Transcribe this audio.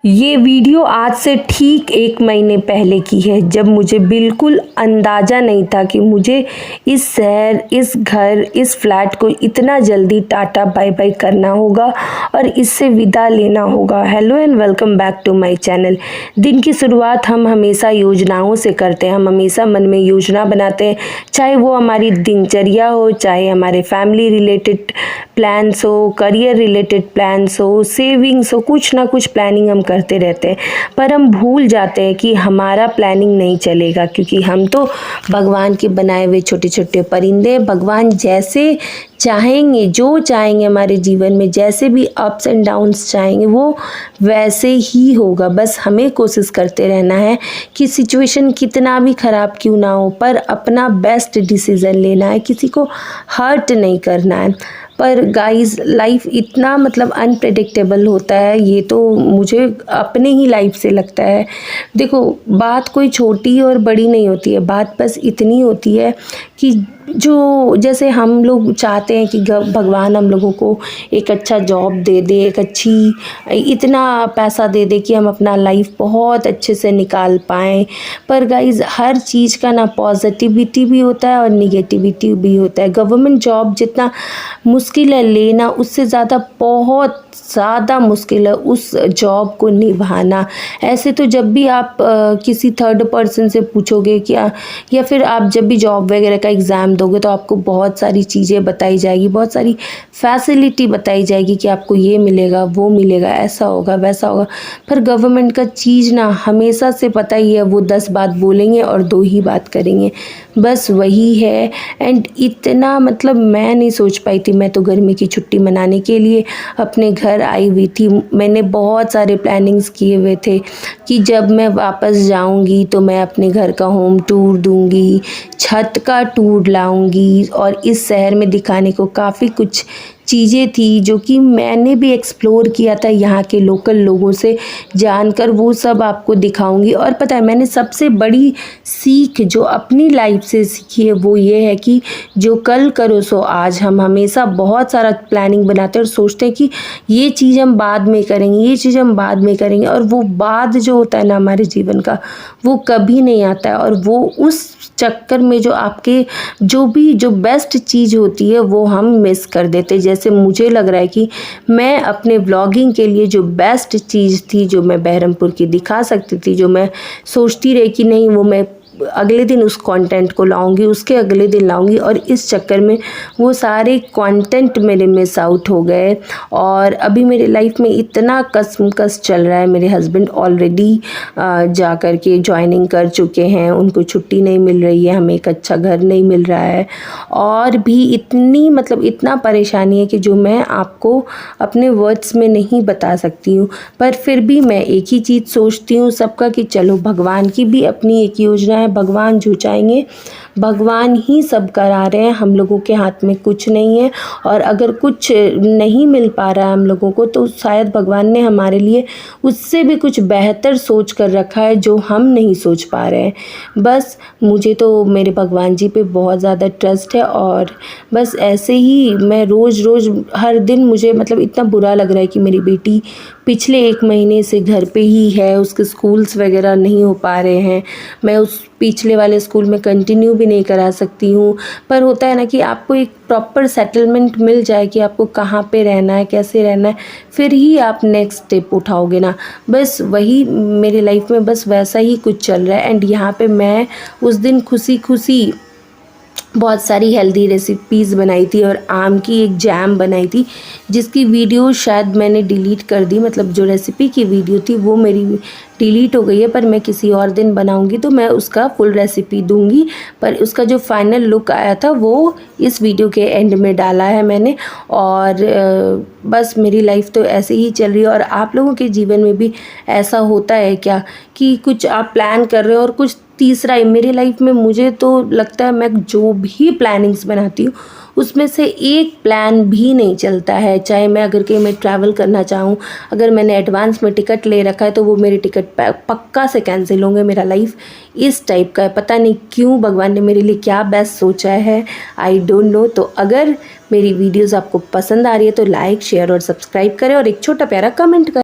ये वीडियो आज से ठीक 1 महीने पहले की है, जब मुझे बिल्कुल अंदाज़ा नहीं था कि मुझे इस शहर, इस घर, इस फ्लैट को इतना जल्दी टाटा बाय बाय करना होगा और इससे विदा लेना होगा। Hello and welcome back to my channel. दिन की शुरुआत हम हमेशा योजनाओं से करते हैं। हम हमेशा मन में योजना बनाते हैं, चाहे वो हमारी दिनचर्या हो, चाहे हमारे फैमिली रिलेटेड प्लान्स हो, करियर रिलेटेड प्लान्स हो, सेविंग्स हो, कुछ ना कुछ प्लानिंग हम करते रहते हैं। पर हम भूल जाते हैं कि हमारा प्लानिंग नहीं चलेगा, क्योंकि हम तो भगवान के बनाए हुए छोटे छोटे परिंदे। भगवान जैसे चाहेंगे, जो चाहेंगे हमारे जीवन में, जैसे भी अप्स एंड डाउन्स चाहेंगे वो वैसे ही होगा। बस हमें कोशिश करते रहना है कि सिचुएशन कितना भी ख़राब क्यों ना हो, पर अपना बेस्ट डिसीज़न लेना है, किसी को हर्ट नहीं करना है। पर गाइस, लाइफ इतना अनप्रेडिक्टेबल होता है, ये तो मुझे अपने ही लाइफ से लगता है। देखो, बात कोई छोटी और बड़ी नहीं होती है, बात बस इतनी होती है कि जो जैसे हम लोग चाहते हैं कि भगवान हम लोगों को एक अच्छा जॉब दे दे, एक अच्छी इतना पैसा दे दे कि हम अपना लाइफ बहुत अच्छे से निकाल पाएँ। पर गाइस, हर चीज़ का ना पॉजिटिविटी भी होता है और निगेटिविटी भी होता है। गवर्नमेंट जॉब जितना मुश्किल है लेना, उससे ज़्यादा बहुत ज़्यादा मुश्किल है उस जॉब को निभाना। ऐसे तो जब भी आप किसी थर्ड पर्सन से पूछोगे क्या, या फिर आप जब भी जॉब वगैरह का एग्ज़ाम दोगे, तो आपको बहुत सारी चीज़ें बताई जाएगी, बहुत सारी फैसिलिटी बताई जाएगी कि आपको ये मिलेगा, वो मिलेगा, ऐसा होगा, वैसा होगा। पर गवर्नमेंट का चीज़ ना हमेशा से पता ही है, वो 10 बात बोलेंगे और 2 ही बात करेंगे, बस वही है। एंड इतना मैं नहीं सोच पाई थी। मैं तो गर्मी की छुट्टी मनाने के लिए अपने घर आई हुई थी। मैंने बहुत सारे प्लानिंग्स किए हुए थे कि जब मैं वापस जाऊंगी तो मैं अपने घर का होम टूर दूंगी, छत का टूर लाऊंगी, और इस शहर में दिखाने को काफ़ी कुछ चीज़ें थी जो कि मैंने भी एक्सप्लोर किया था यहाँ के लोकल लोगों से जानकर, वो सब आपको दिखाऊंगी। और पता है, मैंने सबसे बड़ी सीख जो अपनी लाइफ से सीखी है वो ये है कि जो कल करो सो आज। हम हमेशा बहुत सारा प्लानिंग बनाते हैं और सोचते हैं कि ये चीज़ हम बाद में करेंगे, ये चीज़ हम बाद में करेंगे, और वो बाद जो होता है ना हमारे जीवन का, वो कभी नहीं आता है। और वो उस चक्कर में जो बेस्ट चीज़ होती है वो हम मिस कर देते। जैसे मुझे लग रहा है कि मैं अपने व्लॉगिंग के लिए जो बेस्ट चीज़ थी, जो मैं बहरमपुर की दिखा सकती थी, जो मैं सोचती रही कि नहीं वो मैं अगले दिन उस कंटेंट को लाऊंगी, उसके अगले दिन लाऊंगी, और इस चक्कर में वो सारे कंटेंट मेरे मिस आउट हो गए। और अभी मेरे लाइफ में इतना कसमकस चल रहा है। मेरे हस्बैंड ऑलरेडी जा कर के ज्वाइनिंग कर चुके हैं, उनको छुट्टी नहीं मिल रही है, हमें एक अच्छा घर नहीं मिल रहा है, और भी इतनी इतना परेशानी है कि जो मैं आपको अपने वर्ड्स में नहीं बता सकती हूँ। पर फिर भी मैं एक ही चीज़ सोचती हूँ सबका, कि चलो भगवान की भी अपनी एक योजना है, भगवान जो चाहेंगे भगवान ही सब करा रहे हैं, हम लोगों के हाथ में कुछ नहीं है। और अगर कुछ नहीं मिल पा रहा है हम लोगों को, तो शायद भगवान ने हमारे लिए उससे भी कुछ बेहतर सोच कर रखा है जो हम नहीं सोच पा रहे हैं। बस मुझे तो मेरे भगवान जी पे बहुत ज़्यादा ट्रस्ट है, और बस ऐसे ही मैं रोज़ रोज़ हर दिन मुझे इतना बुरा लग रहा है कि मेरी बेटी पिछले 1 महीने से घर पे ही है, उसके स्कूल्स वगैरह नहीं हो पा रहे हैं। मैं उस पिछले वाले स्कूल में कंटिन्यू भी नहीं करा सकती हूँ। पर होता है ना कि आपको एक प्रॉपर सेटलमेंट मिल जाए कि आपको कहाँ पे रहना है, कैसे रहना है, फिर ही आप नेक्स्ट स्टेप उठाओगे ना। बस वही मेरी लाइफ में बस वैसा ही कुछ चल रहा है। एंड यहाँ पे मैं उस दिन खुशी खुशी बहुत सारी हेल्दी रेसिपीज़ बनाई थी, और आम की एक जैम बनाई थी, जिसकी वीडियो शायद मैंने डिलीट कर दी। जो रेसिपी की वीडियो थी वो मेरी डिलीट हो गई है, पर मैं किसी और दिन बनाऊंगी तो मैं उसका फुल रेसिपी दूंगी। पर उसका जो फाइनल लुक आया था वो इस वीडियो के एंड में डाला है मैंने। और बस मेरी लाइफ तो ऐसे ही चल रही है। और आप लोगों के जीवन में भी ऐसा होता है क्या कि कुछ आप प्लान कर रहे हो और कुछ तीसरा है? मेरी लाइफ में मुझे तो लगता है मैं जो भी प्लानिंग्स बनाती हूँ उसमें से एक प्लान भी नहीं चलता है। चाहे मैं अगर कहीं मैं ट्रैवल करना चाहूँ, अगर मैंने एडवांस में टिकट ले रखा है तो वो मेरे टिकट पक्का से कैंसिल होंगे। मेरा लाइफ इस टाइप का है, पता नहीं क्यों भगवान ने मेरे लिए क्या बेस्ट सोचा है, आई डोंट नो। तो अगर मेरी वीडियोज़ आपको पसंद आ रही है तो लाइक, शेयर और सब्सक्राइब करें, और एक छोटा प्यारा कमेंट करें।